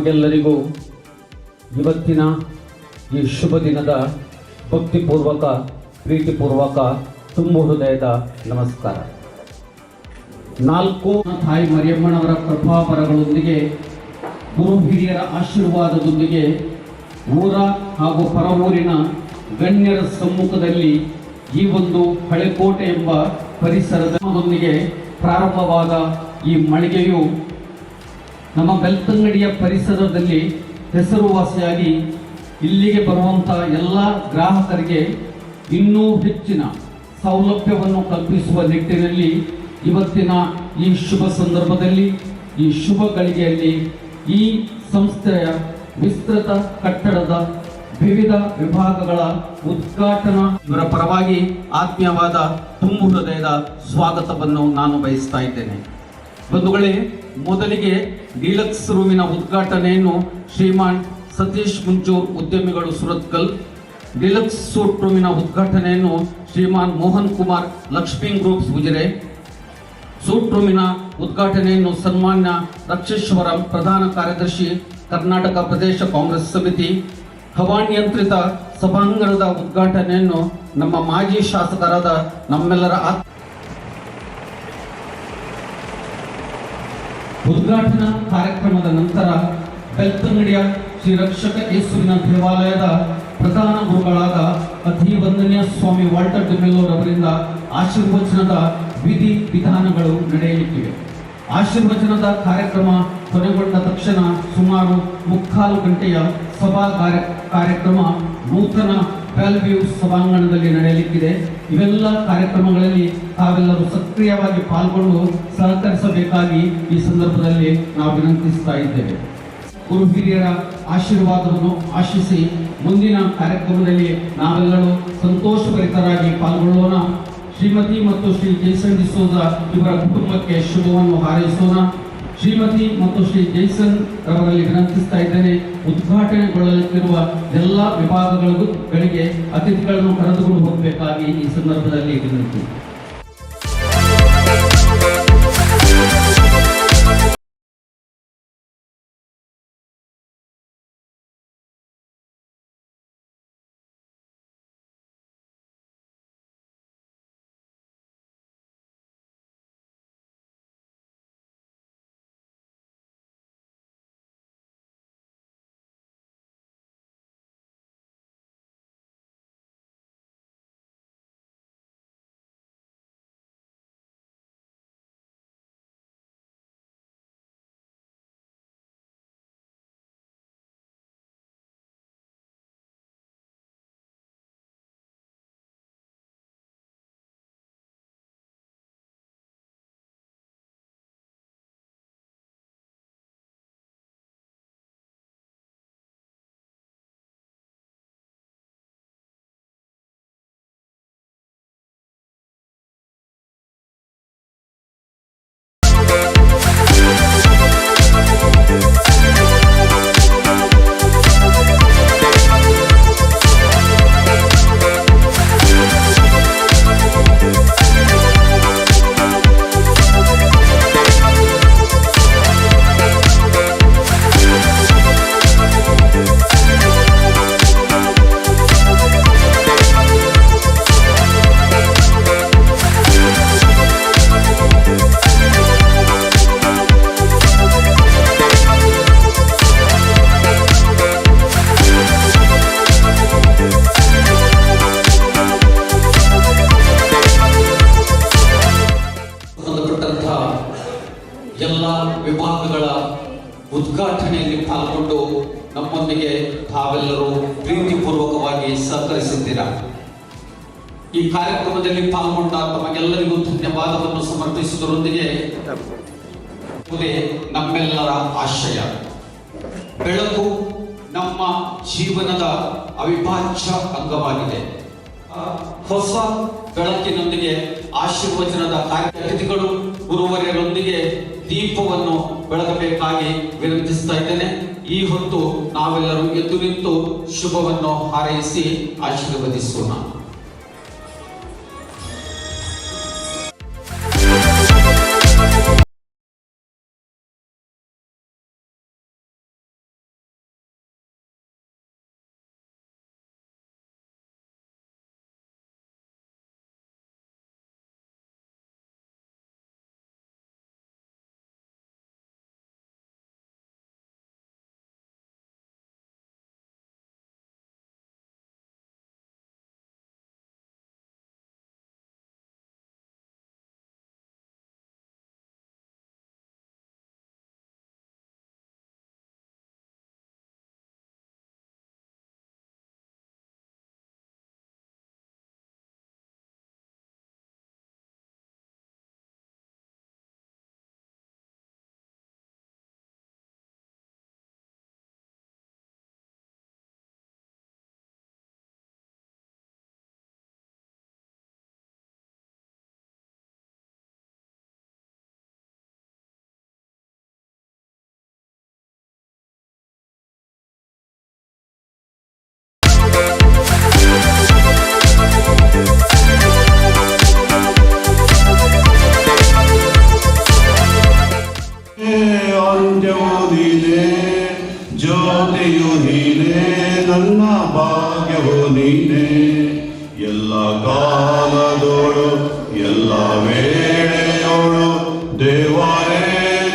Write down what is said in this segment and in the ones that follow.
ತಮಗೆಲ್ಲರಿಗೂ ಇವತ್ತಿನ ಈ ಶುಭ ದಿನದ ಭಕ್ತಿಪೂರ್ವಕ ಪ್ರೀತಿಪೂರ್ವಕ ತುಂಬು ಹೃದಯದ ನಮಸ್ಕಾರ. 4 ತಾಯಿ ಮರಿಯಮ್ಮನವರ ಕೃಪಾವರಗಳೊಂದಿಗೆ ಗುರು ಹಿರಿಯರ ಆಶೀರ್ವಾದದೊಂದಿಗೆ ಊರ ಹಾಗೂ ಪರ ಊರಿನ ಗಣ್ಯರ ಸಮ್ಮುಖದಲ್ಲಿ ಈ ಒಂದು ಹಳೆಕೋಟೆ ಎಂಬ ಪರಿಸರದೊಂದಿಗೆ ಪ್ರಾರಂಭವಾದ ಈ ಮಳಿಗೆಯು ನಮ್ಮ ಬೆಳ್ತಂಗಡಿಯ ಪರಿಸರದಲ್ಲಿ ಹೆಸರುವಾಸಿಯಾಗಿ ಇಲ್ಲಿಗೆ ಬರುವಂಥ ಎಲ್ಲ ಗ್ರಾಹಕರಿಗೆ ಇನ್ನೂ ಹೆಚ್ಚಿನ ಸೌಲಭ್ಯವನ್ನು ಕಲ್ಪಿಸುವ ನಿಟ್ಟಿನಲ್ಲಿ ಇವತ್ತಿನ ಈ ಶುಭ ಸಂದರ್ಭದಲ್ಲಿ ಈ ಶುಭ ಗಳಿಗೆಯಲ್ಲಿ ಈ ಸಂಸ್ಥೆಯ ವಿಸ್ತೃತ ಕಟ್ಟಡದ ವಿವಿಧ ವಿಭಾಗಗಳ ಉದ್ಘಾಟನಾ ಇವರ ಪರವಾಗಿ ಆತ್ಮೀಯವಾದ ತುಂಬು ಹೃದಯದ ಸ್ವಾಗತವನ್ನು ನಾನು ಬಯಸ್ತಾ ಇದ್ದೇನೆ. ಬಂಧುಗಳೇ, ಮೊದಲಿಗೆ ಡೀಲಕ್ಸ್ ರೂಮಿನ ಉದ್ಘಾಟನೆಯನ್ನು ಶ್ರೀಮಾನ್ ಸತೀಶ್ ಮುಂಚೂರ್ ಉದ್ಯಮಿಗಳು ಸುರತ್ಕಲ್, ಡೀಲಕ್ಸ್ ಸೂಟ್ ರೂಮಿನ ಉದ್ಘಾಟನೆಯನ್ನು ಶ್ರೀಮಾನ್ ಮೋಹನ್ ಕುಮಾರ್ ಲಕ್ಷ್ಮೀ ಗ್ರೂಪ್ಸ್ ಉಜಿರೆ, ಸೂಟ್ ರೂಮಿನ ಉದ್ಘಾಟನೆಯನ್ನು ಸನ್ಮಾನ್ಯ ರಕ್ಷೇಶ್ವರಂ ಪ್ರಧಾನ ಕಾರ್ಯದರ್ಶಿ ಕರ್ನಾಟಕ ಪ್ರದೇಶ ಕಾಂಗ್ರೆಸ್ ಸಮಿತಿ, ಹವಾನಿಯಂತ್ರಿತ ಸಭಾಂಗಣದ ಉದ್ಘಾಟನೆಯನ್ನು ನಮ್ಮ ಮಾಜಿ ಶಾಸಕರಾದ ನಮ್ಮೆಲ್ಲರ ಉದ್ಘಾಟನಾ ಕಾರ್ಯಕ್ರಮದ ನಂತರ ಬೆಳ್ತಂಗಡಿಯ ಶ್ರೀ ರಕ್ಷಕ ಯೇಸುವಿನ ದೇವಾಲಯದ ಪ್ರಧಾನ ಗುರುಗಳಾದ ಅತಿ ವಂದನೀಯ ಸ್ವಾಮಿ ವಾಲ್ಟರ್ ಡಿಮೆಲ್ಲೋರ್ ಅವರಿಂದ ಆಶೀರ್ವಚನದ ವಿಧಿ ವಿಧಾನಗಳು ನಡೆಯಲಿಕ್ಕಿವೆ. ಆಶೀರ್ವಚನದ ಕಾರ್ಯಕ್ರಮ ಕೊನೆಗೊಂಡ ತಕ್ಷಣ ಸುಮಾರು 3/4 ಗಂಟೆಯ ಸಭಾ ಕಾರ್ಯಕ್ರಮ ನೂತನ ವ್ಯಾಲ್ವ್ಯೂ ಸಭಾಂಗಣದಲ್ಲಿ ನಡೆಯಲಿಕ್ಕಿದೆ. ಇವೆಲ್ಲ ಕಾರ್ಯಕ್ರಮಗಳಲ್ಲಿ ತಾವೆಲ್ಲರೂ ಸಕ್ರಿಯವಾಗಿ ಪಾಲ್ಗೊಂಡು ಸಹಕರಿಸಬೇಕಾಗಿ ಈ ಸಂದರ್ಭದಲ್ಲಿ ನಾವು ವಿನಂತಿಸ್ತಾ ಇದ್ದೇವೆ. ಗುರು ಹಿರಿಯರ ಆಶೀರ್ವಾದವನ್ನು ಆಶಿಸಿ ಮುಂದಿನ ಕಾರ್ಯಕ್ರಮದಲ್ಲಿ ನಾವೆಲ್ಲರೂ ಸಂತೋಷಭರಿತರಾಗಿ ಪಾಲ್ಗೊಳ್ಳೋಣ. ಶ್ರೀಮತಿ ಮತ್ತು ಶ್ರೀ ಜೈಸನ್ ಡಿಸೋಜ ಇವರ ಕುಟುಂಬಕ್ಕೆ ಶುಭವನ್ನು ಹಾರೈಸೋಣ. ಶ್ರೀಮತಿ ಮತ್ತು ಶ್ರೀ ಜೈಸನ್ ಅವರಲ್ಲಿ ವಿನಂತಿಸ್ತಾ ಇದ್ದೇನೆ, ಉದ್ಘಾಟನೆಗೊಳ್ಳಲಿರುವ ಎಲ್ಲ ವಿಭಾಗಗಳಿಗೆ ಅತಿಥಿಗಳನ್ನು ಕರೆದುಕೊಂಡು ಹೋಗಬೇಕಾಗಿ ಈ ಸಂದರ್ಭದಲ್ಲಿ ವಿನಂತಿ. ಎಲ್ಲ ವಿಭಾಗಗಳ ಉದ್ಘಾಟನೆಯಲ್ಲಿ ಪಾಲ್ಗೊಂಡು ನಮ್ಮೊಂದಿಗೆ ತಾವೆಲ್ಲರೂ ಪ್ರೀತಿಪೂರ್ವಕವಾಗಿ ಸಹಕರಿಸಿದ್ದೀರಾ. ಈ ಕಾರ್ಯಕ್ರಮದಲ್ಲಿ ಪಾಲ್ಗೊಂಡ ತಮಗೆಲ್ಲರಿಗೂ ಧನ್ಯವಾದವನ್ನು ಸಮರ್ಪಿಸುವುದರೊಂದಿಗೆ ನಮ್ಮೆಲ್ಲರ ಆಶಯ, ಬೆಳಕು ನಮ್ಮ ಜೀವನದ ಅವಿಭಾಜ್ಯ ಅಂಗವಾಗಿದೆ. ಹೊಸ ಬೆಳಕಿನೊಂದಿಗೆ ಆಶೀರ್ವಚನದ ಅತಿಥಿಗಳು ಗುರುವರ್ಯರೊಂದಿಗೆ ದೀಪವನ್ನು ಬೆಳಗಬೇಕಾಗಿ ವಿನಂತಿಸ್ತಾ ಇದ್ದೇನೆ. ಈ ಹೊತ್ತು ನಾವೆಲ್ಲರೂ ಎದ್ದು ನಿಂತು ಶುಭವನ್ನು ಹಾರೈಸಿ ಆಶೀರ್ವದಿಸೋಣ. ನನ್ನ ಭಾಗ್ಯವು ನೀನೇ. ಎಲ್ಲ ಕಾಲದೋಳು ಎಲ್ಲ ವೇಳೆಯೋಳು ದೇವರೇ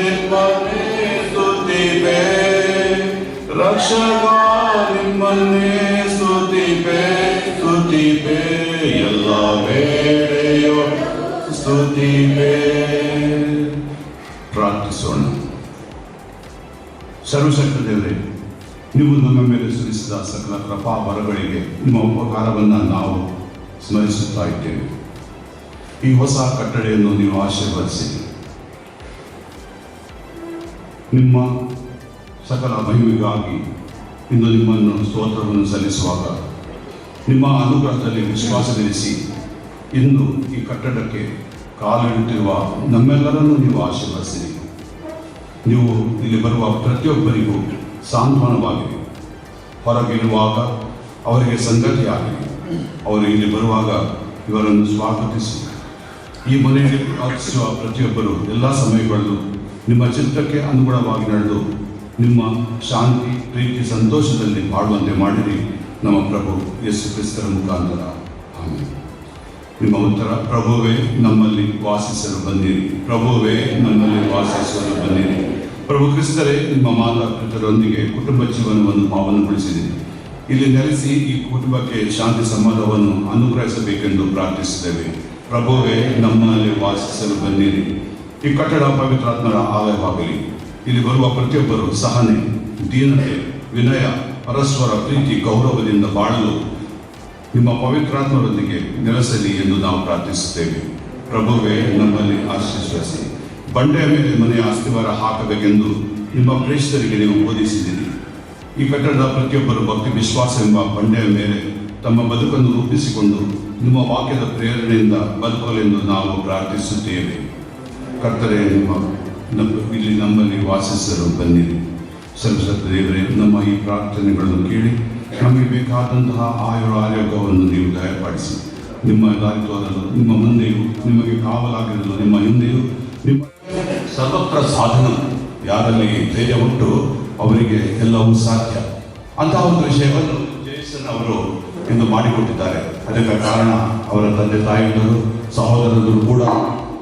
ನಿಮ್ಮನ್ನೇ ಸ್ತುತಿಪೆ. ರಕ್ಷಕ ನಿಮ್ಮನ್ನೇ ಸ್ತುತಿಪೆ ಸ್ತುತಿಪೆ. ಎಲ್ಲ ವೇಳೆಯೋಳು ಸ್ತುತಿಪೆ. ಪ್ರಾರ್ಥಿಸೋಣ. ಸರ್ವಶಕ್ತ ದೇವರೇ, ನೀವು ನಮ್ಮ ಮೇಲೆ ಸುರಿಸಿದ ಸಕಲ ಕೃಪಾ ವರಗಳಿಗೆ ನಿಮ್ಮ ಉಪಕಾರವನ್ನು ನಾವು ಸ್ಮರಿಸುತ್ತಾ ಇದ್ದೇವೆ. ಈ ಹೊಸ ಕಟ್ಟಡೆಯನ್ನು ನೀವು ಆಶೀರ್ವದಿಸಿ ನಿಮ್ಮ ಸಕಲ ಮಹಿಮೆಗಾಗಿ ಇಂದು ನಿಮ್ಮನ್ನು ಸ್ತೋತ್ರವನ್ನು ಸಲ್ಲಿಸುವಾಗ ನಿಮ್ಮ ಅನುಗ್ರಹದಲ್ಲಿ ವಿಶ್ವಾಸವಿರಿಸಿ ಇಂದು ಈ ಕಟ್ಟಡಕ್ಕೆ ಕಾಲಿಡುತ್ತಿರುವ ನಮ್ಮೆಲ್ಲರನ್ನು ನೀವು ಆಶೀರ್ವದಿಸಿರಿ. ನೀವು ಇಲ್ಲಿ ಬರುವ ಪ್ರತಿಯೊಬ್ಬರಿಗೂ ಸಾಂತ್ವನವಾಗಿದೆ. ಹೊರಗಿರುವಾಗ ಅವರಿಗೆ ಸಂಗತಿಯಾಗಿದೆ. ಅವರು ಇಲ್ಲಿ ಬರುವಾಗ ಇವರನ್ನು ಸ್ವಾಗತಿಸಿ ಈ ಮನೆಯಲ್ಲಿ ಪ್ರಾರ್ಥಿಸುವ ಪ್ರತಿಯೊಬ್ಬರು ಎಲ್ಲ ಸಮಯಗಳಲ್ಲೂ ನಿಮ್ಮ ಚಿತ್ತಕ್ಕೆ ಅನುಗುಣವಾಗಿ ನಡೆದು ನಿಮ್ಮ ಶಾಂತಿ ಪ್ರೀತಿ ಸಂತೋಷದಲ್ಲಿ ಬಾಳುವಂತೆ ಮಾಡಿರಿ. ನಮ್ಮ ಪ್ರಭು ಯೇಸು ಕ್ರಿಸ್ತರ ಮುಖಾಂತರ ಆಮೆನ್. ನಿಮ್ಮ ಉತ್ತರ, ಪ್ರಭುವೇ ನಮ್ಮಲ್ಲಿ ವಾಸಿಸಲು ಬಂದಿರಿ. ಪ್ರಭುವೇ ನಮ್ಮಲ್ಲಿ ವಾಸಿಸಲು ಬಂದಿರಿ. ಪ್ರಭು ಕ್ರಿಸ್ತರೇ, ನಿಮ್ಮ ಮಾತಾಪಿತರೊಂದಿಗೆ ಕುಟುಂಬ ಜೀವನವನ್ನು ಪಾವನಗೊಳಿಸಿದಿರಿ. ಇಲ್ಲಿ ನೆಲೆಸಿ ಈ ಕುಟುಂಬಕ್ಕೆ ಶಾಂತಿ ಸಮಾಧಾನವನ್ನು ಅನುಗ್ರಹಿಸಬೇಕೆಂದು ಪ್ರಾರ್ಥಿಸಿದ್ದೇವೆ. ಪ್ರಭುವೇ ನಮ್ಮಲ್ಲಿ ವಾಸಿಸಲು ಬಂದಿರಿ. ಈ ಕಟ್ಟಡ ಪವಿತ್ರಾತ್ಮರ ಆಲಯವಾಗಲಿ. ಇಲ್ಲಿ ಬರುವ ಪ್ರತಿಯೊಬ್ಬರು ಸಹನೆ, ದೀನತೆ, ವಿನಯ, ಪರಸ್ಪರ ಪ್ರೀತಿ, ಗೌರವದಿಂದ ಬಾಳಲು ನಿಮ್ಮ ಪವಿತ್ರಾತ್ಮರೊಂದಿಗೆ ನೆಲೆಸಲಿ ಎಂದು ನಾವು ಪ್ರಾರ್ಥಿಸುತ್ತೇವೆ. ಪ್ರಭುವೇ ನಮ್ಮಲ್ಲಿ ಆಶೀರ್ವದಿಸಿ. ಬಂಡೆಯ ಮೇಲೆ ಮನೆಯ ಅಸ್ತಿವಾರ ಹಾಕಬೇಕೆಂದು ನಿಮ್ಮ ಪ್ರೇಷಿತರಿಗೆ ನೀವು ಬೋಧಿಸಿದ್ದೀರಿ. ಈ ಕಟ್ಟಡದ ಪ್ರತಿಯೊಬ್ಬರು ಭಕ್ತಿ ವಿಶ್ವಾಸವೆಂಬ ಬಂಡೆಯ ಮೇಲೆ ತಮ್ಮ ಬದುಕನ್ನು ರೂಪಿಸಿಕೊಂಡು ನಿಮ್ಮ ವಾಕ್ಯದ ಪ್ರೇರಣೆಯಿಂದ ಬದುಕಲೆಂದು ನಾವು ಪ್ರಾರ್ಥಿಸುತ್ತೇವೆ. ಕರ್ತರೇ, ಇಲ್ಲಿ ನಮ್ಮಲ್ಲಿ ವಾಸಿಸಲು ಬಂದಿರಿ. ಸರ್ವಶಕ್ತ ದೇವರೇ, ನಮ್ಮ ಈ ಪ್ರಾರ್ಥನೆಗಳನ್ನು ಕೇಳಿ ನಮಗೆ ಬೇಕಾದಂತಹ ಆರೋಗ್ಯವನ್ನು ನೀವು ದಯಪಾಡಿಸಿ ನಿಮ್ಮ ದಾರಿ ತೋರಲು, ನಿಮ್ಮ ಮುಂದೆಯೂ ನಿಮಗೆ ಕಾವಲಾಗಿರಲು, ನಿಮ್ಮ ಹಿಂದೆಯೂ ನಿಮ್ಮ ಸರ್ವತ್ರ ಸಾಧನ. ಯಾರಲ್ಲಿ ಧೈರ್ಯ ಉಂಟು ಅವರಿಗೆ ಎಲ್ಲವೂ ಸಾಧ್ಯ. ಅಂತಹ ಒಂದು ವಿಷಯವನ್ನು ಜೇಸನ್ ಅವರು ಇಂದು ಮಾಡಿಕೊಟ್ಟಿದ್ದಾರೆ. ಅದಕ್ಕೆ ಕಾರಣ ಅವರ ತಂದೆ ತಾಯಿಯರು, ಸಹೋದರರು ಕೂಡ.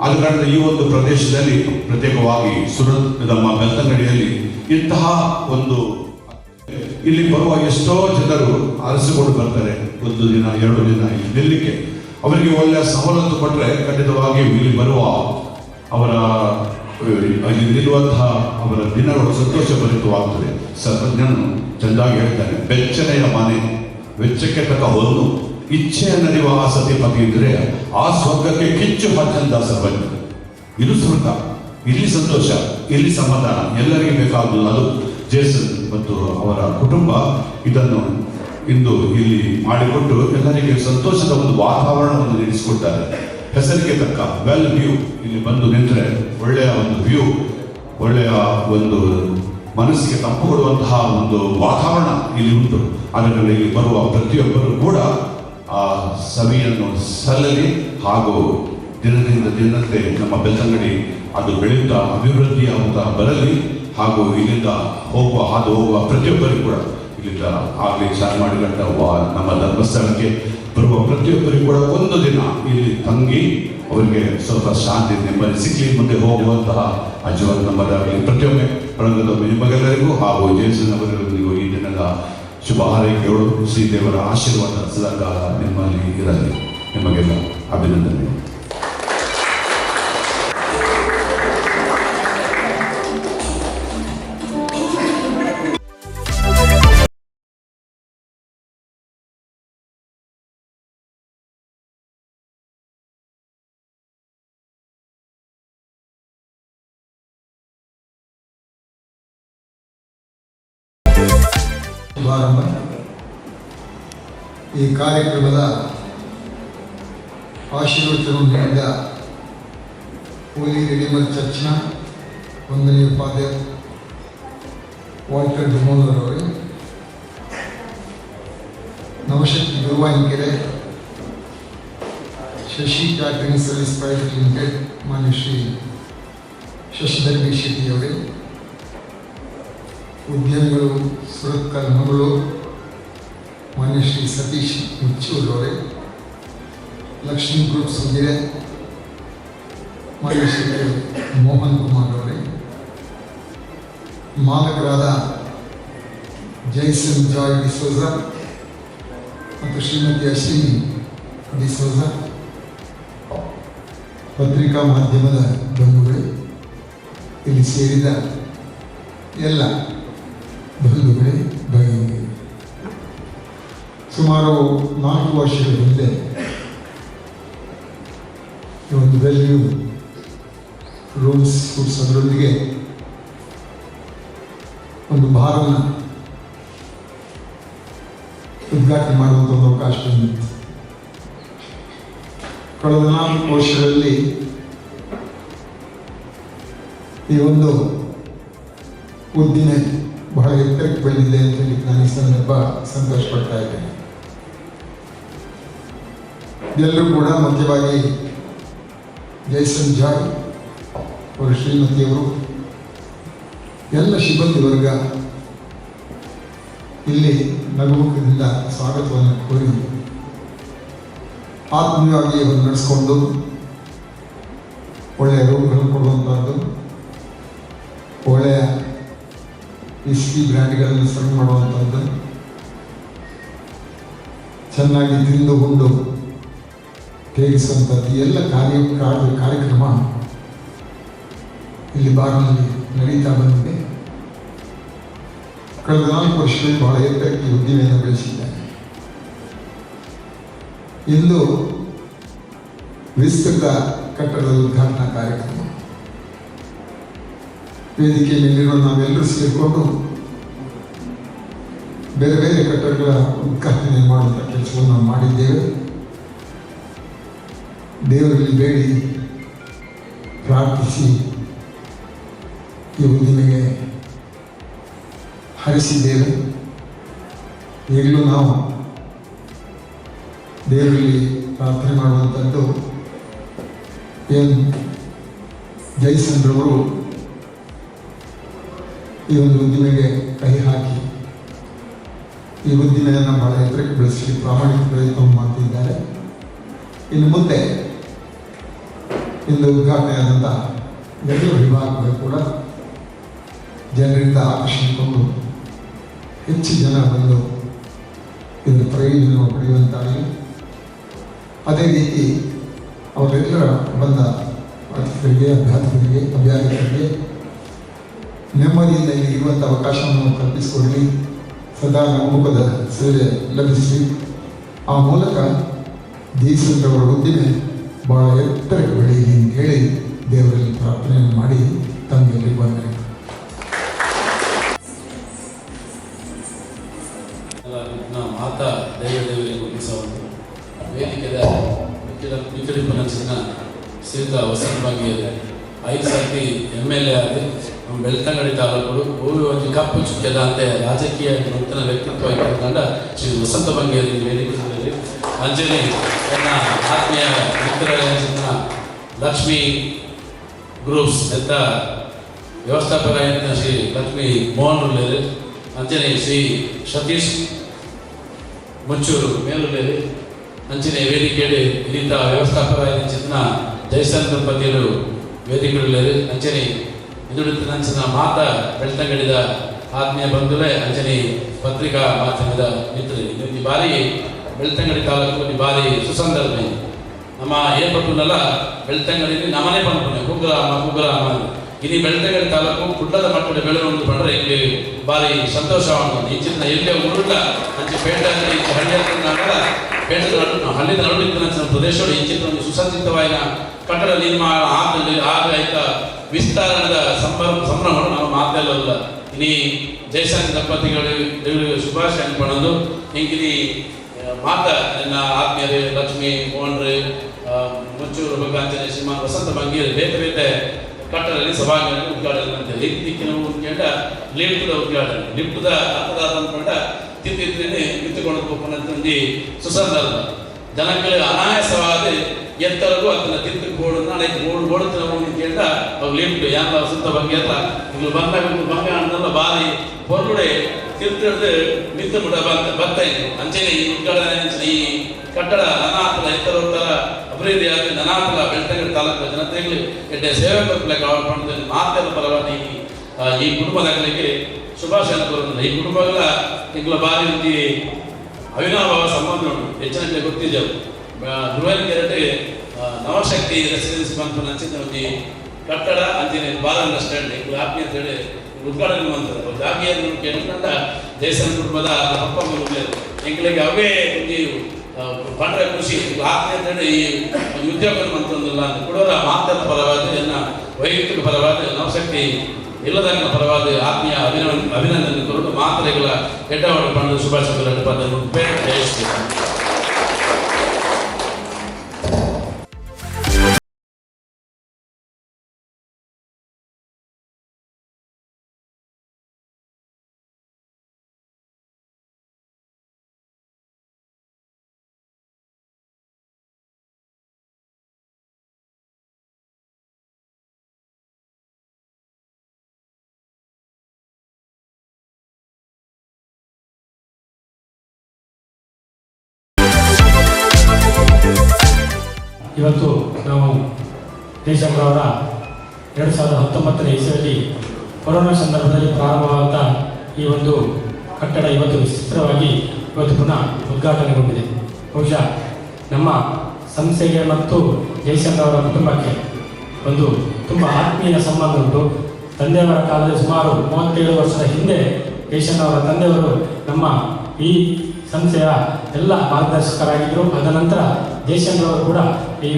ಆದ ಕಾರಣ ಈ ಒಂದು ಪ್ರದೇಶದಲ್ಲಿ, ಪ್ರತ್ಯೇಕವಾಗಿ ಸುರತ್ ನಮ್ಮ ಬೆಳ್ತಂಗಡಿಯಲ್ಲಿ ಇಂತಹ ಒಂದು ಇಲ್ಲಿ ಬರುವ ಎಷ್ಟೋ ಜನರು ಅರಸಿಕೊಂಡು ಬರ್ತಾರೆ. ಒಂದು ದಿನ 2 ದಿನ ಇಲ್ಲಿ ನಿಲ್ಲಲಿಕ್ಕೆ ಅವರಿಗೆ ಒಳ್ಳೆಯ ಸವಲತ್ತು ಕೊಟ್ಟರೆ ಖಂಡಿತವಾಗಿ ಇಲ್ಲಿ ಬರುವ ಅವರ ಅಲ್ಲಿ ನಿಲ್ಲುವಂತಹ ಅವರ ದಿನಗಳು ಸಂತೋಷಭರಿತವಾಗ್ತದೆ. ಸರ್ವಜ್ಞನು ಚೆಂದಾಗಿ ಹೇಳ್ತಾನೆ, ಬೆಚ್ಚನೆಯ ಮನೆ, ವೆಚ್ಚಕ್ಕೆ ತಕ್ಕ ಹೊನ್ನು, ಇಚ್ಛೆಯ ನಡೆಯುವ ಆ ಸತಿಪತಿ ಇದ್ರೆ ಆ ಸ್ವರ್ಗಕ್ಕೆ ಕಿಚ್ಚು ಹಚ್ಚಂದ ಸರ್ವಜ್ಞ. ಇದು ಸ್ವರ್ಗ, ಇಲ್ಲಿ ಸಂತೋಷ, ಇಲ್ಲಿ ಸಮಾಧಾನ ಎಲ್ಲರಿಗೆ ಬೇಕಾಗುವುದು. ಅದು ಜೇಸನ್ ಮತ್ತು ಅವರ ಕುಟುಂಬ ಇದನ್ನು ಇಂದು ಇಲ್ಲಿ ಮಾಡಿಕೊಟ್ಟು ಎಲ್ಲರಿಗೆ ಸಂತೋಷದ ಒಂದು ವಾತಾವರಣವನ್ನು ನೀಡಿಸಿಕೊಡ್ತಾರೆ. ಹೆಸರಿಗೆ ತಕ್ಕ ವೆಲ್ ವ್ಯೂ, ಇಲ್ಲಿ ಬಂದು ನಿಂತರೆ ಒಳ್ಳೆಯ ಒಂದು ವ್ಯೂ, ಒಳ್ಳೆಯ ಒಂದು ಮನಸ್ಸಿಗೆ ತಂಪು ಕೊಡುವಂತಹ ಒಂದು ವಾತಾವರಣ ಇಲ್ಲಿ ಉಂಟು. ಅದರಲ್ಲಿ ಇಲ್ಲಿ ಬರುವ ಪ್ರತಿಯೊಬ್ಬರು ಕೂಡ ಆ ಸವಿಯನ್ನು ಸಲ್ಲಲಿ. ಹಾಗೂ ದಿನದಿಂದ ದಿನಕ್ಕೆ ನಮ್ಮ ಬೆಳ್ತಂಗಡಿ ಅದು ಬೆಳೆಯುತ್ತಾ ಅಭಿವೃದ್ಧಿಯಾಗುತ್ತಾ ಬರಲಿ. ಹಾಗೂ ಇಲ್ಲಿಂದ ಹಾದು ಹೋಗುವ ಪ್ರತಿಯೊಬ್ಬರಿಗೂ ಕೂಡ ಇಲ್ಲಿಂದ ಆಗಲಿ ಚಾರ್ಮಾಡಿ ಗಂಟ ನಮ್ಮ ಧರ್ಮಸ್ಥಳಕ್ಕೆ ಬರುವ ಪ್ರತಿಯೊಬ್ಬರಿಗೂ ಕೂಡ ಒಂದು ದಿನ ಇಲ್ಲಿ ತಂಗಿ ಅವರಿಗೆ ಸ್ವಲ್ಪ ಶಾಂತಿ ನೆಮ್ಮದಿ ಸಿಕ್ಕಲಿ. ಮುಂದೆ ಹೋಗುವಂತಹ ಆ ಜೀವನ ನಮ್ಮದಾಗಲಿ. ಪ್ರತಿಯೊಮ್ಮೆ ರಂಗದ ನಿಮಗೆಲ್ಲರಿಗೂ ಹಾಗೂ ಜೇಸನವರಿಗೂ ಈ ದಿನದ ಶುಭ ಹಾರೈಕೆಗಳು, ಶ್ರೀದೇವರ ಆಶೀರ್ವಾದ ಸದಾಕಾಲ ನಿಮ್ಮಲ್ಲಿ ಇರಲಿ. ನಿಮಗೆಲ್ಲ ಅಭಿನಂದನೆ. ಶುಭಾರಂಭ. ಈ ಕಾರ್ಯಕ್ರಮದ ಆಶೀರ್ವಚನವನ್ನು ನೀಡಿದ ಹೋಲಿ ರೆಡಿಮಲ್ ಚರ್ಚ್ನ 1ನೇ ಉಪಾಧ್ಯಾಯ ವಾಲ್ಟರ್ ಡಿಮೋಲರ್ ಅವರು, Navashakti Guruvankere Shashi catering service private limited ಮಾನ್ಯ ಶ್ರೀ ಶಶಿಧರ್ ಮಾನ್ಯ ಶ್ರೀ ಸತೀಶ್ ಮುಚ್ಚೂರ್ ಅವರೇ, ಲಕ್ಷ್ಮೀ ಗ್ರೂಪ್ಸ್ ಉಜಿರೆ ಮಾನ್ಯ ಶ್ರೀ ಮೋಹನ್ ಕುಮಾರ್ ಅವರೇ, ಮಾಲಕರಾದ ಜೈಸನ್ ಜಾಯ್ ಡಿಸೋಜ ಮತ್ತು ಶ್ರೀಮತಿ ಅಶ್ವಿನಿ ಡಿಸೋಜ, ಪತ್ರಿಕಾ ಮಾಧ್ಯಮದ ಬಂಧುಗಳೇ, ಇಲ್ಲಿ ಸೇರಿದ ಎಲ್ಲ ಬಂಧುಗಳೇ, ಭಗಿನಿಯರೇ, ಸುಮಾರು 4 ವರ್ಷಗಳ ಹಿಂದೆ ಈ ಒಂದು ವ್ಯಾಲ್ಯೂ ರೂಮ್ಸ್ ಫುಡ್ಸ್ ಅದರೊಂದಿಗೆ ಒಂದು ಬಾರನ್ನು ಉದ್ಘಾಟನೆ ಮಾಡುವಂಥ ಒಂದು ಅವಕಾಶ ಬಂದಿತ್ತು. ಕಳೆದ 4 ವರ್ಷಗಳಲ್ಲಿ ಈ ಒಂದು ಉದ್ದಿಮೆ ಬಹಳ ಎತ್ತರಕ್ಕೆ ಬೆಳೆದಿದೆ ಅಂತ ಹೇಳಿ ನಾನು ಈ ಸಂದರ್ಭ ಸಂತೋಷ ಪಡ್ತಾ ಇದ್ದೇನೆ. ಎಲ್ಲರೂ ಕೂಡ ಮುಖ್ಯವಾಗಿ ಜೈಸನ್ ಜಾಯ್ ಅವರು, ಶ್ರೀಮತಿಯವರು, ಎಲ್ಲ ಸಿಬ್ಬಂದಿ ವರ್ಗ ಇಲ್ಲಿ ನಗುಮುಖದಿಂದ ಸ್ವಾಗತವನ್ನು ಕೋರಿ ಆತ್ಮೀಯವಾಗಿ ಅವರು ನಡೆಸ್ಕೊಂಡು ಒಳ್ಳೆಯ ರೂಪಗಳನ್ನು ಕೊಡುವಂಥದ್ದು, ಒಳ್ಳೆಯ ವಿಸ್ಕಿ ಬ್ರ್ಯಾಂಡ್ಗಳನ್ನು ಸರ್ವ್ ಮಾಡುವಂಥದ್ದು, ಚೆನ್ನಾಗಿ ತಿಂದು ಉಂಡು ತೇಗಿಸುವಂಥದ್ದು ಎಲ್ಲ ಕಾರ್ಯಕ್ರಮ ಇಲ್ಲಿ ಬಾರ್ನಲ್ಲಿ ನಡೀತಾ ಬಂದಿದೆ. ಕಳೆದ 4 ವರ್ಷಗಳಲ್ಲಿ ಬಹಳ ಎತ್ತರಕ್ಕೆ ಉದ್ದಿಮೆಯನ್ನು ಬೆಳೆಸಿದ್ದಾರೆ. ಇಂದು ವಿಸ್ತೃತ ಕಟ್ಟಡದ ಉದ್ಘಾಟನಾ ಕಾರ್ಯಕ್ರಮ, ವೇದಿಕೆ ಮೇಲಿರುವ ನಾವೆಲ್ಲರೂ ಸೇರಿಕೊಂಡು ಬೇರೆ ಬೇರೆ ಕಟ್ಟಡಗಳ ಉದ್ಘಾಟನೆ ಮಾಡುವಂಥ ಕೆಲಸವನ್ನು ನಾವು ಮಾಡಿದ್ದೇವೆ. ದೇವರಲ್ಲಿ ಬೇಡಿ ಪ್ರಾರ್ಥಿಸಿ ಈ ಉದ್ದಿಮೆಗೆ ಹರಿಸಿದ್ದೇವೆ. ಈಗಲೂ ನಾವು ದೇವರಲ್ಲಿ ಪ್ರಾರ್ಥನೆ ಮಾಡುವಂಥದ್ದು, ಏನು ಜೈಸನ್ರವರು ಈ ಒಂದು ಉದ್ದಿಮೆಗೆ ಕೈ ಹಾಕಿ ಈ ಉದ್ದಿಮೆಯನ್ನು ಬಹಳ ಎತ್ತರಕ್ಕೆ ಬೆಳೆಸಿ ಪ್ರಾಮಾಣಿಕ ಪ್ರಯತ್ನವನ್ನು ಮಾಡ್ತಿದ್ದಾರೆ. ಇನ್ನು ಮುಂದೆ ಇಂದು ಉದ್ಘಾಟನೆಯಾದಂಥ ಎಲ್ಲ ವಿಭಾಗಗಳು ಕೂಡ ಜನರಿಂದ ಆಕರ್ಷಿಸಿಕೊಂಡು ಹೆಚ್ಚು ಜನ ಬಂದು ಇದರ ಪ್ರಯೋಜನವನ್ನು ಪಡೆಯುವಂತಾಗಲಿ. ಅದೇ ರೀತಿ ಅವರೆಲ್ಲರ ಬಂದ ಅತಿಥಿಗಳಿಗೆ, ಅಭ್ಯರ್ಥಿಗಳಿಗೆ ನೆಮ್ಮದಿಯಿಂದ ಇಲ್ಲಿ ಇರುವಂಥ ಅವಕಾಶವನ್ನು ಕಲ್ಪಿಸಿಕೊಳ್ಳಿ, ಸದಾ ನಮ್ಮುಖದ ಸೇವೆ ಲಭಿಸಿ, ಆ ಮೂಲಕ ಜೈಸನ್ರವರ ಉದ್ದಿಮೆ ಬಹಳ ಎತ್ತರಕ್ಕೆ ಬೆಳೆಯಲಿ ಅಂತ ಹೇಳಿ ದೇವರಲ್ಲಿ ಪ್ರಾರ್ಥನೆಯನ್ನು ಮಾಡಿ ತಮಗೆ ಬಂದರೆ ಮಾತಾ ದೇವರಿಗೆ ಮುಗಿಸಬಹುದು. ವೇದಿಕೆದ ವಿಕಲಿಪನಚಿನ ಶ್ರೀಯುತ ವಸಂತ ಬಂಗೇರಿ 5 ಸರ್ತಿ MLA ಆಗಿ ನಮ್ಮ ಬೆಳ್ತಂಗಡಿ ತಾಲೂಕು ಒಂದು ಕಪ್ಪು ಚುಕ್ಕೆದ ಅಂತ ರಾಜಕೀಯ ನೂತನ ವ್ಯಕ್ತಿತ್ವ ಇಟ್ಟುಕೊಂಡ ಶ್ರೀ ವಸಂತ ಬಂಗೇರಿ ವೇದಿಕೆಯಲ್ಲಿ ಅಂಜಲಿ ನನ್ನ ಆತ್ಮೀಯ ಮಿತ್ರರಾದ ಲಕ್ಷ್ಮೀ ಗ್ರೂಪ್ಸ್ ಎತ್ತ ವ್ಯವಸ್ಥಾಪಕ ಶ್ರೀ ಲಕ್ಷ್ಮೀ ಮೋಹನ್ ಉಳ್ಳೇರು, ಅಂಜನೆ ಶ್ರೀ ಸತೀಶ್ ಮುಚ್ಚೂರು ಮೇಲುಳ್ಳೇರು, ಅಂಚನೆ ವೇದಿಕೆಯಲ್ಲಿ ಇಲ್ಲಿಂದ ವ್ಯವಸ್ಥಾಪಕ ಜೈಸನ್ ದಂಪತಿಗಳು ವೇದಿಕೆಯುಳ್ಳೇರು, ಅಂಚನೆ ಇದುಡಿತನಂಚಿನ ಮಾತ ಬೆಳ್ತಂಗಡಿದ ಆತ್ಮೀಯ ಬಂಧುವೇ, ಅಂಚನೆ ಪತ್ರಿಕಾ ಮಾಧ್ಯಮದ ಮಿತ್ರರು. ಈ ಬಾರಿ ಬೆಳ್ತಂಗಡಿ ತಾಲೂಕು ಈ ಬಾರಿ ಸುಸಂದರ್ಭ ನಮ್ಮ ಏರ್ಪಟ್ಟುನಲ್ಲ ಬೆಳ್ತಂಗಡಿ ನಮ್ಮನೆ ಪಂಪನೆ ಕುಗ್ರಾಮ ಇಲ್ಲಿ ಬೆಳ್ತಂಗಡಿ ತಾಲೂಕು ಕುಡ್ಲದ ಮಟ್ಟದ ಬೆಳೆದು ಪಂಡ್ರೆ ಇಲ್ಲಿ ಬಾರಿ ಸಂತೋಷವಾಗುವುದು. ಈ ಚಿತ್ರ ಎಲ್ಲೇ ಉರುಳ ಅಂಚೆ ಪೇಟ ಹಳ್ಳಿದ ನಡುವಿನ ಪ್ರದೇಶಗಳು ಈ ಚಿತ್ರ ಒಂದು ಸುಸಜ್ಜಿತವಾದ ಕಟ್ಟಡ ನಿರ್ಮಾಣ ಆಗ ವಿಸ್ತರಣದ ಸಂಭ್ರಮಗಳು ನಾವು ಮಾತಲ್ಲ. ಇನಿ ಜೈಸನ್ ದಂಪತಿಗಳು ಶುಭಾಶಯ ಪಡೆದು ಹಿಂಗಿನಿ ಮಾತ ನನ್ನ ಆತ್ಮೀಯರೇ ಲಕ್ಷ್ಮೀ ಮೋಹನ್ರು ಮುಚ್ಚೂರು ಭಗವಂತನೇ ಶ್ರೀಮಾನ್ ವಸಂತ ಬಂಗೇರಿ ಬೇರೆ ಬೇರೆ ಕಟ್ಟಡದಲ್ಲಿ ಸಭಾಂಗಣ ಉದ್ಘಾಟನೆ ಅಂತ ದಿಕ್ಕಿನ ಉದ್ಘಾಟ ಲಿಫ್ಟದ ಉದ್ಘಾಟನೆ ಲಿಫ್ಟದ ಅರ್ಥದಾತ ಅಂದ್ಕೊಂಡ ತಿಂದಿದ್ದೇನೆ ನಿಂತುಕೊಂಡು ಹೋಗ್ಕೊಂಡಂತ ಒಂದು ಸುಸಂದರ್ಭ ಜನಗಳಿಗೆ ಅನಾಯಾಸವಾದ ಎತ್ತರಗೂ ಅದನ್ನ ತಿರ್ತು ಗೋಡು ನಾಳೆಗೆ ಗೋಡುತ್ತಿನ ಹೋಗಿ ಕೇಳ್ದ ಅವು ಲಿಫ್ಟ್ ಯಾರ ಸುತ್ತ ಬಗ್ಗೆ ಅಲ್ಲ ಇವ್ರು ಬಂದಾಗ ಬಂಗ ಅನ್ನಲ್ಲ ಬಾರಿ ಹೊರಗಡೆ ತಿರ್ತಿಡ್ದು ಮಿತ್ತು ಕೂಡ ಬರ್ತಾ ಇದ್ರು ಅಂಚೆನೆ ಈ ಉದ್ಘಾಟನೆ ಈ ಕಟ್ಟಡ ನನಾಪಲ ಎತ್ತರ ಅಭಿವೃದ್ಧಿ ಆಗಿ ನನಾಪಲ ಬೆಳ್ತಂಗಡಿ ತಾಲೂಕು ಜನತೆಗಳು ಎಡ್ಡೆ ಸೇವೆ ಕೊಡ್ಲಿಕ್ಕೆ ಅವ್ರು ಮಾಡಿದ ಮಾತೆಲ್ಲ ಪರವಾಗಿ ಈ ಕುಟುಂಬದಗಳಿಗೆ ಶುಭಾಶಯ ಕೋರೋಣ. ಈ ಕುಟುಂಬಗಳ ಈಗಲ ಬಾರಿ ಒಂದು ಅವಿನಾಭಾವ ಸಂಬಂಧ ಉಂಟು ಹೆಚ್ಚಿನ ಗೊತ್ತಿದ್ದೆವು ಧ್ರುವನಿಗೆ ನವಶಕ್ತಿ ರೆಸಿಡೆನ್ಸಿ ಬಂತು ಅಂಚಿನ ಒಂದು ಕಟ್ಟಡ ಅಂಚಿನ ಬಾಲ ಅಂಡರ್ಸ್ಟ್ಯಾಂಡ್ ಈಗ ಹಾಕಿ ಅಂತ ಹೇಳಿ ಉದ್ಘಾಟನೆ ಬಂತದ್ದು ಜಾಗಿಯನ್ನು ಕೇಳಿಕೊಂಡ ಜಯಸನ್ ಕುಟುಂಬದ ಅಪ್ಪ ಎಂಗಳಿಗೆ ಅವೇ ಒಂದು ಪಂಡ್ರೆ ಖುಷಿ ಹಾಕಿ ಅಂತ ಹೇಳಿ ಈ ಉದ್ಯೋಗ ಬಂತಂದಿಲ್ಲ ಅಂತ ಕೊಡೋರ ಮಾತನ್ನ ಪರವಾಗಿ ನನ್ನ ವೈಯಕ್ತಿಕ ಪರವಾಗಿ ನವಶಕ್ತಿ ಇಲ್ಲದಂಗ ಪರವಾಗಿ ಆತ್ಮೀಯ ಅಭಿನಂದನೆ ಕೊರಡು ಮಾತ್ರೆಗಳ ಹೆಡ್ಡವಾಡ ಪಂಡ ಶುಭಾಶಯಗಳು ಪದನ್ನು ಜಯಿಸ್ತೀವಿ. ಇವತ್ತು ನಾವು ದೇಶಂರವರ 2019ನೇ ಇಸವಿಯಲ್ಲಿ ಕೊರೋನಾ ಸಂದರ್ಭದಲ್ಲಿ ಪ್ರಾರಂಭವಾದ ಈ ಒಂದು ಕಟ್ಟಡ ಇವತ್ತು ವಿಚಿತ್ರವಾಗಿ ಇವತ್ತು ಪುನಃ ಉದ್ಘಾಟನೆಗೊಂಡಿದೆ. ಬಹುಶಃ ನಮ್ಮ ಸಂಸ್ಥೆಗೆ ಮತ್ತು ಜಯಚಂದ್ರವರ ಕುಟುಂಬಕ್ಕೆ ಒಂದು ತುಂಬ ಆತ್ಮೀಯ ಸಂಬಂಧ ಉಂಟು. ತಂದೆಯವರ ಕಾಲದಲ್ಲಿ ಸುಮಾರು 37 ವರ್ಷದ ಹಿಂದೆ ಜಯಚಂದ್ರವರ ತಂದೆಯವರು ನಮ್ಮ ಈ ಸಂಸ್ಥೆಯ ಎಲ್ಲ ಮಾರ್ಗದರ್ಶಕರಾಗಿದ್ದರು. ಅದ ನಂತರ ಜಯಚಂದ್ರವರು ಕೂಡ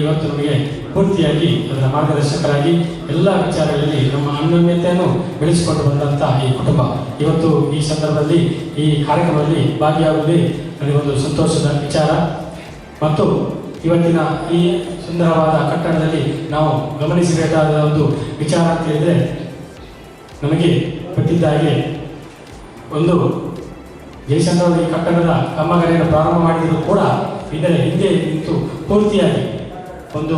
ಇವತ್ತು ನಮಗೆ ಪೂರ್ತಿಯಾಗಿ ಅದರ ಮಾರ್ಗದರ್ಶಕರಾಗಿ ಎಲ್ಲ ವಿಚಾರಗಳಲ್ಲಿ ನಮ್ಮ ಅನ್ಯೋನ್ಯತೆಯನ್ನು ಬೆಳೆಸಿಕೊಂಡು ಬಂದಂಥ ಈ ಕುಟುಂಬ ಇವತ್ತು ಈ ಸಂದರ್ಭದಲ್ಲಿ ಈ ಕಾರ್ಯಕ್ರಮದಲ್ಲಿ ಭಾಗಿಯಾಗುವುದೇ ನನಗೊಂದು ಸಂತೋಷದ ವಿಚಾರ. ಮತ್ತು ಇವತ್ತಿನ ಈ ಸುಂದರವಾದ ಕಟ್ಟಡದಲ್ಲಿ ನಾವು ಗಮನಿಸಬೇಕಾದ ಒಂದು ವಿಚಾರ ಅಂತ ಹೇಳಿದರೆ, ನಮಗೆ ಗೊತ್ತಿದ್ದ ಹಾಗೆ ಒಂದು ಜಯಚಂದ್ರವರು ಈ ಕಟ್ಟಡದ ಕಾಮಗಾರಿಯನ್ನು ಪ್ರಾರಂಭ ಮಾಡಿದರೂ ಕೂಡ ಇದರ ಹಿಂದೆ ನಿಂತು ಪೂರ್ತಿಯಾಗಿ ಒಂದು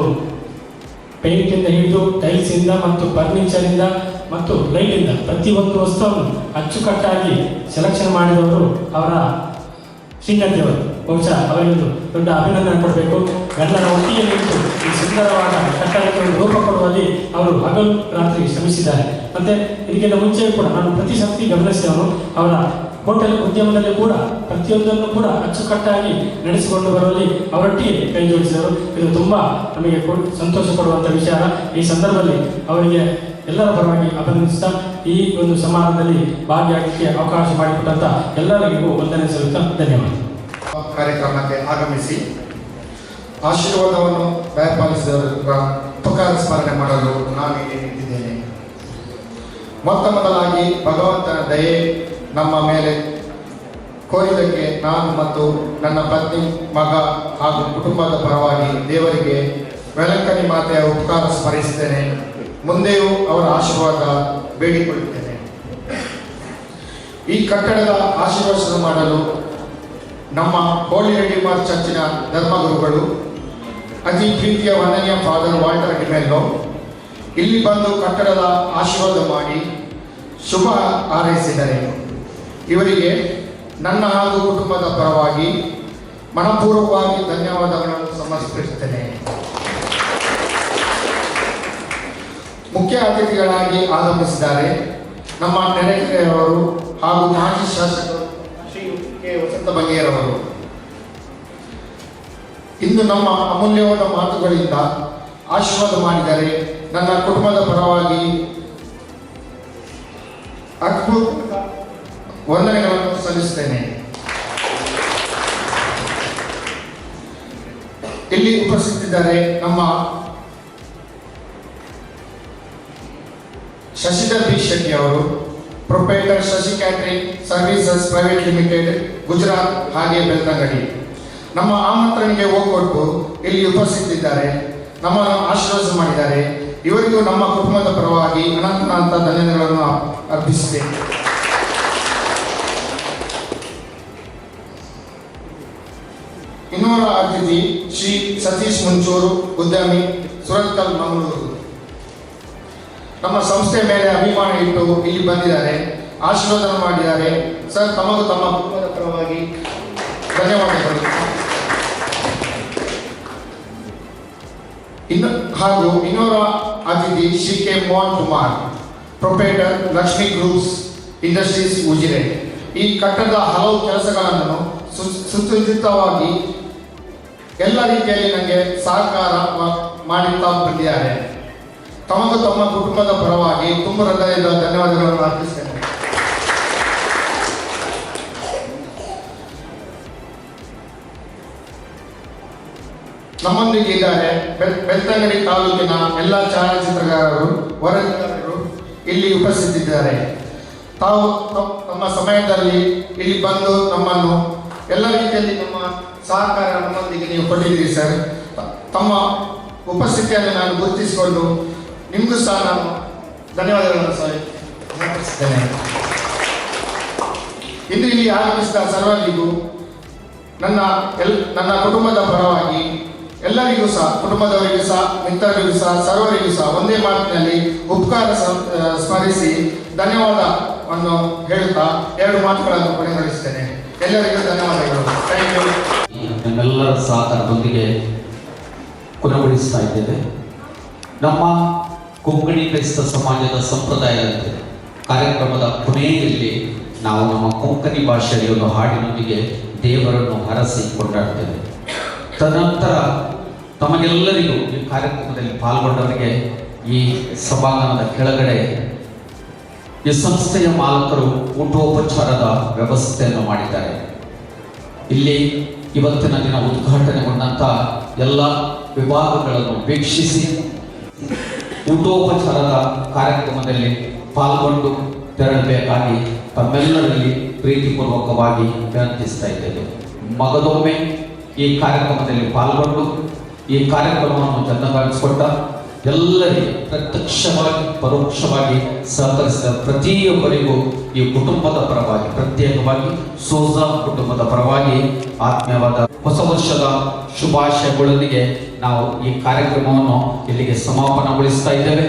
ಪೇಂಟಿಂದ ಹಿಡಿದು ಟೈಲ್ಸಿಂದ ಮತ್ತು ಫರ್ನಿಚರಿಂದ ಮತ್ತು ಲೈಟಿಂದ ಪ್ರತಿಯೊಂದು ವಸ್ತುವನ್ನು ಅಚ್ಚುಕಟ್ಟಾಗಿ ಸೆಲೆಕ್ಷನ್ ಮಾಡಿದವರು ಅವರ ಶ್ರೀಮತಿಯವರು. ಬಹುಶಃ ಅವರಿಗೊಂದು ದೊಡ್ಡ ಅಭಿನಂದನೆ ಕೊಡಬೇಕು. ಎಲ್ಲರ ಒಟ್ಟಿಗೆ ನಿಂತು ಈ ಸುಂದರವಾದ ಕಟ್ಟಡಕ್ಕೆ ರೂಪ ಕೊಡುವಲ್ಲಿ ಅವರು ಹಗಲು ರಾತ್ರಿ ಶ್ರಮಿಸಿದ್ದಾರೆ. ಮತ್ತು ಇದಕ್ಕಿಂತ ಮುಂಚೆಯೂ ಕೂಡ ನಾನು ಪ್ರತಿ ಸರ್ತಿ ಗಮನಿಸಿದವನು ಅವರ ಹೋಟೆಲ್ ಉದ್ಯಮದಲ್ಲಿ ಕೂಡ ಪ್ರತಿಯೊಂದನ್ನು ಕೂಡ ಅಚ್ಚುಕಟ್ಟಾಗಿ ನಡೆಸಿಕೊಂಡು ಬರುವಲ್ಲಿ ಅವರೊಟ್ಟಿಗೆ ಕೈ ಜೋಡಿಸಿದರು. ಇದು ತುಂಬ ನಮಗೆ ಸಂತೋಷ ಕೊಡುವಂಥ ವಿಚಾರ. ಈ ಸಂದರ್ಭದಲ್ಲಿ ಅವರಿಗೆ ಎಲ್ಲರ ಪರವಾಗಿ ಅಭಿನಂದಿಸ್ತಾ ಈ ಒಂದು ಸಮಾರಂಭದಲ್ಲಿ ಭಾಗಿಯಾಗಲಿಕ್ಕೆ ಅವಕಾಶ ಮಾಡಿಕೊಟ್ಟಂಥ ಎಲ್ಲರಿಗೂ ವಂದನೆ ಸಲ್ಲಿಸುತ್ತಾ ಧನ್ಯವಾದ. ಕಾರ್ಯಕ್ರಮಕ್ಕೆ ಆಗಮಿಸಿ ಆಶೀರ್ವಾದವನ್ನು ದಯಪಾಲಿಸಿದವರ ಉಪಕಾರ ಸ್ಮರಣೆ ಮಾಡಲು ನಾನು ಇಲ್ಲಿ ನಿಂತಿದ್ದೇನೆ. ಮೊತ್ತ ಮೊದಲಾಗಿ ಭಗವಂತನ ದಯೆ ನಮ್ಮ ಮೇಲೆ ಕೋರಿದ್ದಕ್ಕೆ ನಾನು ಮತ್ತು ನನ್ನ ಪತ್ನಿ, ಮಗ ಹಾಗೂ ಕುಟುಂಬದ ಪರವಾಗಿ ದೇವರಿಗೆ ವೆಲಂಕನಿ ಮಾತೆಯ ಉಪಕಾರ ಸ್ಮರಿಸುತ್ತೇನೆ. ಮುಂದೆಯೂ ಅವರ ಆಶೀರ್ವಾದ ಬೇಡಿಕೊಳ್ಳುತ್ತೇನೆ. ಈ ಕಟ್ಟಡದ ಆಶೀರ್ವಾದ ಮಾಡಲು ನಮ್ಮ ಹೋಲಿ ರೆಡಿಮಾರ್ ಚರ್ಚಿನ ಧರ್ಮಗುರುಗಳು ಅತಿ ಪ್ರೀತಿಯ ವಂದನೀಯ ಫಾದರ್ ವಾಲ್ಟರ್ ಡಿಮೆಲ್ಲೋ ಇಲ್ಲಿ ಬಂದು ಕಟ್ಟಡದ ಆಶೀರ್ವಾದ ಮಾಡಿ ಶುಭ ಹಾರೈಸಿದ್ದಾರೆ. ಇವರಿಗೆ ನನ್ನ ಹಾಗೂ ಕುಟುಂಬದ ಪರವಾಗಿ ಮನಪೂರ್ವಕವಾಗಿ ಧನ್ಯವಾದಗಳನ್ನು ಸಮರ್ಪಿಸುತ್ತೇನೆ. ಮುಖ್ಯ ಅತಿಥಿಗಳಾಗಿ ಆಗಮಿಸಿದ್ದಾರೆ ನಮ್ಮ ನೆರೆಕೆರೆಯವರು ಹಾಗೂ ಮಾಜಿ ಶಾಸಕರು ಶ್ರೀ ಕೆ ವಸಂತ ಬಂಗೇರವರು. ಇಂದು ನಮ್ಮ ಅಮೂಲ್ಯವಾದ ಮಾತುಗಳಿಂದ ಆಶೀರ್ವಾದ ಮಾಡಿದರೆ ನನ್ನ ಕುಟುಂಬದ ಪರವಾಗಿ ವಂದನೆಗಳನ್ನು ಸಲ್ಲಿಸುತ್ತೇನೆ. ಇಲ್ಲಿ ಉಪಸ್ಥಿತಿದ್ದಾರೆ ನಮ್ಮ ಶಶಿಧರ್ ಬಿ ಶೆಟ್ಟಿ ಅವರು, proprietor Shashi catering services private limited, Gujarat ಹಾಗೆ ಬೆಳ್ತಂಗಡಿ. ನಮ್ಮ ಆಮಂತ್ರಣೆಗೆ ಒಗ್ಗೊಟ್ಟು ಇಲ್ಲಿ ಉಪಸ್ಥಿತಿದ್ದಾರೆ, ನಮ್ಮನ್ನು ಆಶೀರ್ವಾದ ಮಾಡಿದ್ದಾರೆ. ಇವರಿಗೂ ನಮ್ಮ ಕುಟುಂಬದ ಪರವಾಗಿ ಅನಂತ ಧನ್ಯವಾದಗಳನ್ನು ಅರ್ಪಿಸುತ್ತೇನೆ. ಇನ್ನೋರ್ವ ಅತಿಥಿ ಶ್ರೀ ಸತೀಶ್ ಮುಂಚೂರು, ಉದ್ಯಮಿ, ಸುರತ್ಕಲ್, ಮಂಗಳೂರು. ನಮ್ಮ ಸಂಸ್ಥೆ ಮೇಲೆ ಅಭಿಮಾನ ಇಟ್ಟು ಇಲ್ಲಿ ಬಂದಿದ್ದಾರೆ, ಆಶೀರ್ವಾದ ಮಾಡಿದ್ದಾರೆ. ಸರ್, ತಮಗೂ ತಮ್ಮ ಕುಟುಂಬದ ಪರವಾಗಿ ಧನ್ಯವಾದಗಳು. ಹಾಗೂ ಇನ್ನೋರ್ವ ಅತಿಥಿ Shri K Mohan Kumar, proprietor Lakshmi groups industries, Ujire. ಈ ಕಟ್ಟಡದ ಹಲವು ಕೆಲಸಗಳನ್ನು ಸುಸಜ್ಜಿತವಾಗಿ ಎಲ್ಲ ರೀತಿಯಲ್ಲಿ ನನಗೆ ಸಹಕಾರ ಮಾಡುತ್ತಾ ಬಂದಿದ್ದಾರೆ. ತಮಗೂ ತಮ್ಮ ಕುಟುಂಬದ ಪರವಾಗಿ ತುಂಬ ಹೃದಯದ ಧನ್ಯವಾದಗಳನ್ನು ಅರ್ಪಿಸ್ತೇನೆ. ನಮ್ಮೊಂದಿಗೆ ಇದ್ದಾರೆ ಬೆಳ್ತಂಗಡಿ ತಾಲೂಕಿನ ಎಲ್ಲ ಛಾಯಾಚಿತ್ರಗಾರರು, ವರದಿಗಾರರು ಇಲ್ಲಿ ಉಪಸ್ಥಿತಿದ್ದಾರೆ. ತಾವು ತಮ್ಮ ಸಮಯದಲ್ಲಿ ಇಲ್ಲಿ ಬಂದು ನಮ್ಮನ್ನು ಎಲ್ಲ ರೀತಿಯಲ್ಲಿ ನಮ್ಮ ಸಹಕಾರ ನಮ್ಮೊಂದಿಗೆ ನೀವು ಕೊಟ್ಟಿದ್ದೀರಿ ಸರ್. ತಮ್ಮ ಉಪಸ್ಥಿತಿಯನ್ನು ನಾನು ಗುರುತಿಸಿಕೊಂಡು ನಿಮಗೂ ಸಹ ನಾನು ಧನ್ಯವಾದಗಳನ್ನು ಸಮರ್ಪಿಸುತ್ತೇನೆ. ಇಂದು ಇಲ್ಲಿ ಆಗಮಿಸಿದ ಸರ್ವರಿಗೂ ನನ್ನ ಕುಟುಂಬದ ಪರವಾಗಿ ಎಲ್ಲರಿಗೂ ಸಹ, ಕುಟುಂಬದವರಿಗೂ ಸಹ, ಮಿತ್ರರಿಗೂ ಸಹ, ಸರ್ವರಿಗೂ ಸಹ ಒಂದೇ ಮಾತಿನಲ್ಲಿ ಉಪಕಾರ ಸ್ಮರಿಸಿ ಧನ್ಯವಾದವನ್ನು ಹೇಳುತ್ತಾ 2 ಮಾತುಗಳನ್ನು ಕೊನೆಗೊಳಿಸುತ್ತೇನೆ. ಎಲ್ಲರಿಗೂ ಧನ್ಯವಾದಗಳು. Thank you. ನಮ್ಮೆಲ್ಲರ ಸಹಕಾರದೊಂದಿಗೆ ಕೊನೆಗೊಳಿಸ್ತಾ ಇದ್ದೇವೆ. ನಮ್ಮ ಕೊಂಕಣಿ ಕ್ರೈಸ್ತ ಸಮಾಜದ ಸಂಪ್ರದಾಯದಂತೆ ಕಾರ್ಯಕ್ರಮದ ಕೊನೆಯಲ್ಲಿ ನಾವು ನಮ್ಮ ಕೊಂಕಣಿ ಭಾಷೆಯಲ್ಲಿ ಒಂದು ಹಾಡಿನೊಂದಿಗೆ ದೇವರನ್ನು ಹರಸಿ ಕೊಂಡಾಡ್ತೇವೆ. ತದನಂತರ ತಮಗೆಲ್ಲರಿಗೂ ಈ ಕಾರ್ಯಕ್ರಮದಲ್ಲಿ ಪಾಲ್ಗೊಂಡವರಿಗೆ ಈ ಸಭಾಂಗಣದ ಕೆಳಗಡೆ ಈ ಸಂಸ್ಥೆಯ ಮಾಲಕರು ಊಟೋಪಚಾರದ ವ್ಯವಸ್ಥೆಯನ್ನು ಮಾಡಿದ್ದಾರೆ. ಇಲ್ಲಿ ಇವತ್ತಿನ ದಿನ ಉದ್ಘಾಟನೆಗೊಂಡಂಥ ಎಲ್ಲ ವಿಭಾಗಗಳನ್ನು ವೀಕ್ಷಿಸಿ ಊಟೋಪಚಾರದ ಕಾರ್ಯಕ್ರಮದಲ್ಲಿ ಪಾಲ್ಗೊಂಡು ತೆರಳಬೇಕಾಗಿ ತಮ್ಮೆಲ್ಲರಲ್ಲಿ ಪ್ರೀತಿಪೂರ್ವಕವಾಗಿ ವಿನಂತಿಸ್ತಾ ಇದ್ದೇವೆ. ಮಗದೊಮ್ಮೆ ಈ ಕಾರ್ಯಕ್ರಮದಲ್ಲಿ ಪಾಲ್ಗೊಂಡು ಈ ಕಾರ್ಯಕ್ರಮವನ್ನು ಚಂದಗಾಗಿಸಿಕೊಟ್ಟ ಎಲ್ಲರಿಗೂ ಪ್ರತ್ಯಕ್ಷವಾಗಿ ಪರೋಕ್ಷವಾಗಿ ಸಹಕರಿಸಿದ ಪ್ರತಿಯೊಬ್ಬರಿಗೂ ಈ ಕುಟುಂಬದ ಪರವಾಗಿ, ಪ್ರತ್ಯೇಕವಾಗಿ ಸೋಜಾ ಕುಟುಂಬದ ಪರವಾಗಿ ಆತ್ಮೀಯವಾದ ಹೊಸ ವರ್ಷದ ಶುಭಾಶಯಗಳೊಂದಿಗೆ ನಾವು ಈ ಕಾರ್ಯಕ್ರಮವನ್ನು ಇಲ್ಲಿಗೆ ಸಮಾಪನಗೊಳಿಸ್ತಾ ಇದ್ದೇವೆ.